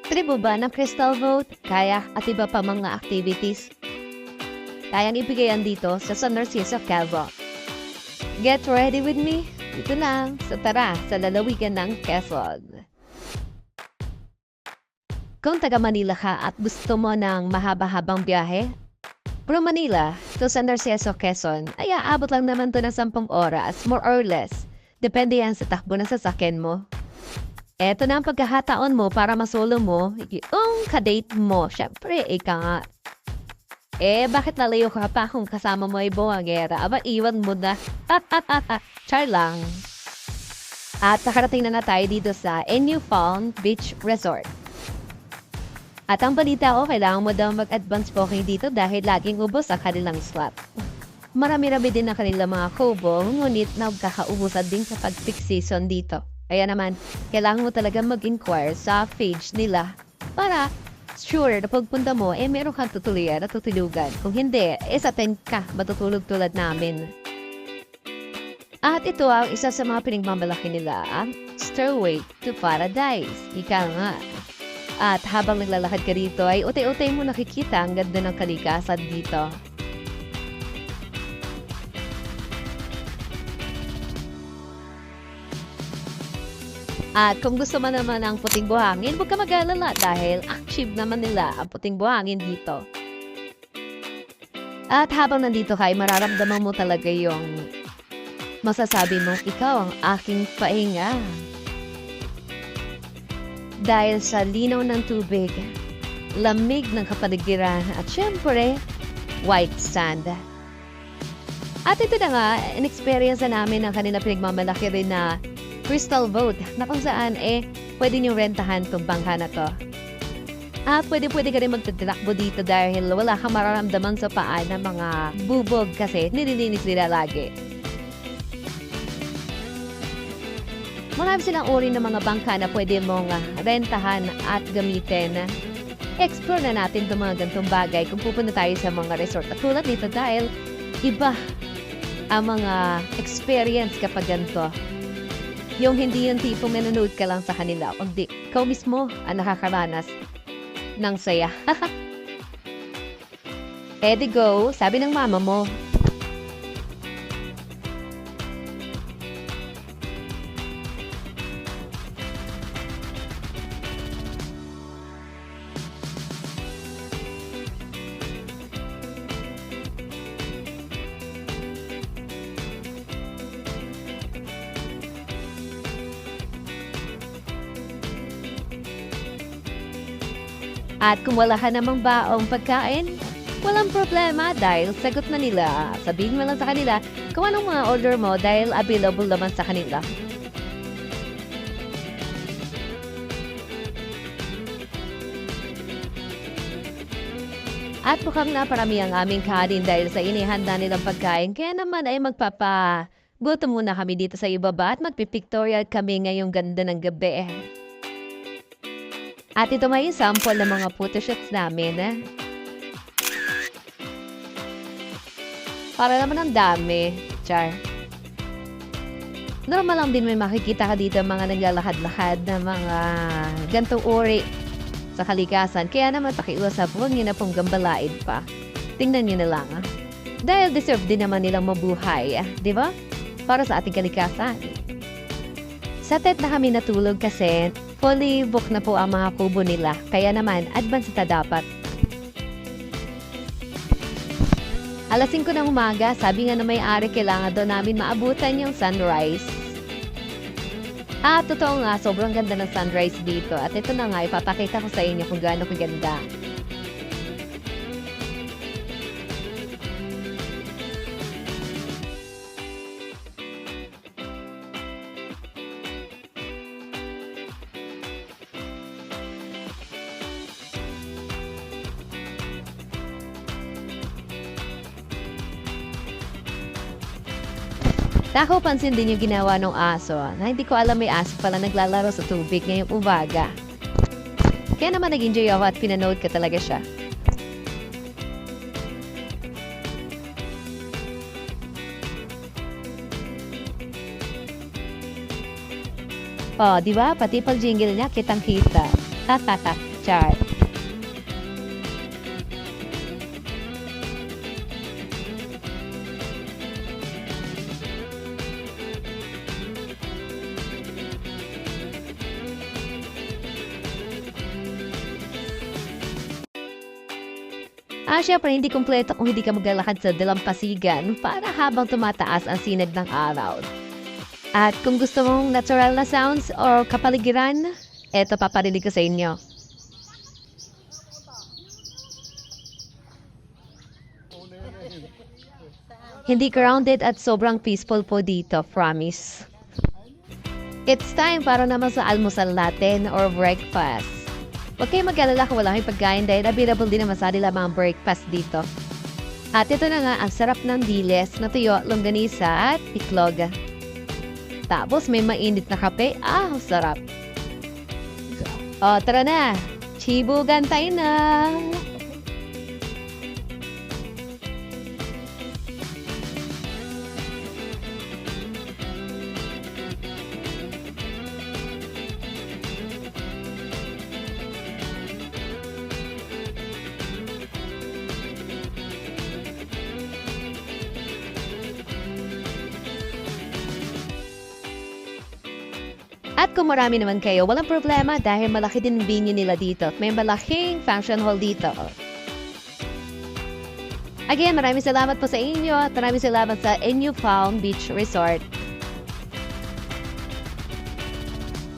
Trip mo ba ng Crystal Boat, kayak at iba pa mga activities? Kayang ibigayan dito sa San Narciso, Calvo. Get ready with me? Dito lang sa tara sa lalawigan ng Quezon. Kung taga Manila ka at gusto mo ng mahaba-habang biyahe, from Manila to San Narciso, Quezon, ay aabot lang naman to ng 10 oras, more or less. Depende yan sa takbo ng sasakyan mo. Eto na ang pagkakataon mo para masolo mo yung kadate mo. Siyempre, ika nga. Bakit lalayo ka pa kung kasama mo ay buwangera? Aba, iwan mo na. Char lang. At nakarating na tayo dito sa NU Palm Beach Resort. At ang balita ko, kailangan mo daw mag-advance booking dito dahil laging ubos ang kanilang slot. Marami-rami din ang kanilang mga kubo, ngunit nagkakaubusan din kapag peak season dito. Kaya naman, kailangan mo talaga mag-inquire sa page nila para sure na pagpunta mo, meron kang tutuloyan at tutulugan. Kung hindi, sa tent ka, matutulog tulad namin. At ito ang isa sa mga pinagmamalaki nila, ang Stairway to Paradise. Ika nga. At habang naglalakad ka rito, ay utay-utay mo nakikita ang ganda ng kalikasan dito. At kung gusto mo naman ng puting buhangin, huwag ka mag-alala dahil active naman nila ang puting buhangin dito. At habang nandito ka, ay mararamdaman mo talaga yung masasabi mo, ikaw ang aking pahinga. Dahil sa linaw ng tubig, lamig ng kapaligiran at syempre, white sand. At ito na nga, in-experience na namin ang kanila pinagmamalaki rin na Crystal Boat na kung saan pwede nyo rentahan itong bangka na to. At pwede ka rin magtatakbo dito dahil wala kang mararamdaman sa paa ng mga bubog kasi nililinis nila lagi. Marami silang uri ng mga bangka na pwede mong rentahan at gamitin. Explore na natin itong mga gantong bagay kung pupunta tayo sa mga resort. At tulad nito dahil iba ang mga experience kapag ganito. Yung hindi yung tipong nanonood ka lang sa kanila, kundi ikaw mismo ang nakakaranas ng saya. Eddie go, sabi ng mama mo. At kung wala ka namang baong pagkain, walang problema dahil sagot na nila. Sabihin mo lang sa kanila kung anong mga order mo dahil available naman sa kanila. At mukhang naparami ang aming kanin dahil sa inihanda nilang pagkain. Kaya naman ay gutom muna kami dito sa ibaba at magpipictorial kami ngayong ganda ng gabi. At ito may sample ng mga photoshots namin. Para naman ang dami. Char. Normal lang din may makikita ka dito mga naglalakad-lakad na mga gantong uri sa kalikasan. Kaya naman pakiusap, huwag nyo na pong gambalain pa. Tingnan nyo na lang. Dahil deserve din naman nilang mabuhay. Di ba? Para sa ating kalikasan. Sa tent na kami natulog kasi fully book na po ang mga kubo nila. Kaya naman, advance na dapat. Alas 5 ng umaga, sabi nga na may-ari kailangan daw namin maabutan yung sunrise. At totoo nga, sobrang ganda ng sunrise dito. At ito na nga, ipapakita ko sa inyo kung gaano kaganda. Ako pansin din yung ginawa ng aso na hindi ko alam may aso pala naglalaro sa tubig ngayong umaga. Kaya naman nag-enjoy ako at pinanood ko talaga siya. Oh, di ba? Pati pag jingle niya, kitang-kita. Char. Syempre hindi kumpleto kung hindi ka maglalakad sa dalampasigan para habang tumataas ang sinag ng araw. At kung gusto mong natural na sounds or kapaligiran, eto paparinig ko sa inyo. Hindi grounded at sobrang peaceful po dito, promise. It's time para naman sa almusal natin or breakfast. Huwag kayong mag-alala kung wala kayong pagkain dahil available din naman sa nila mga breakfast dito. At ito na nga, ang sarap ng diles na tuyo, longganisa at itlog. Tapos may mainit na kape. Sarap. Tara na. Chibugan tayo na. At kung marami naman kayo, walang problema dahil malaki din venue nila dito. May malaking function hall dito. Again, maraming salamat po sa inyo at maraming salamat sa Inyo Palm Beach Resort.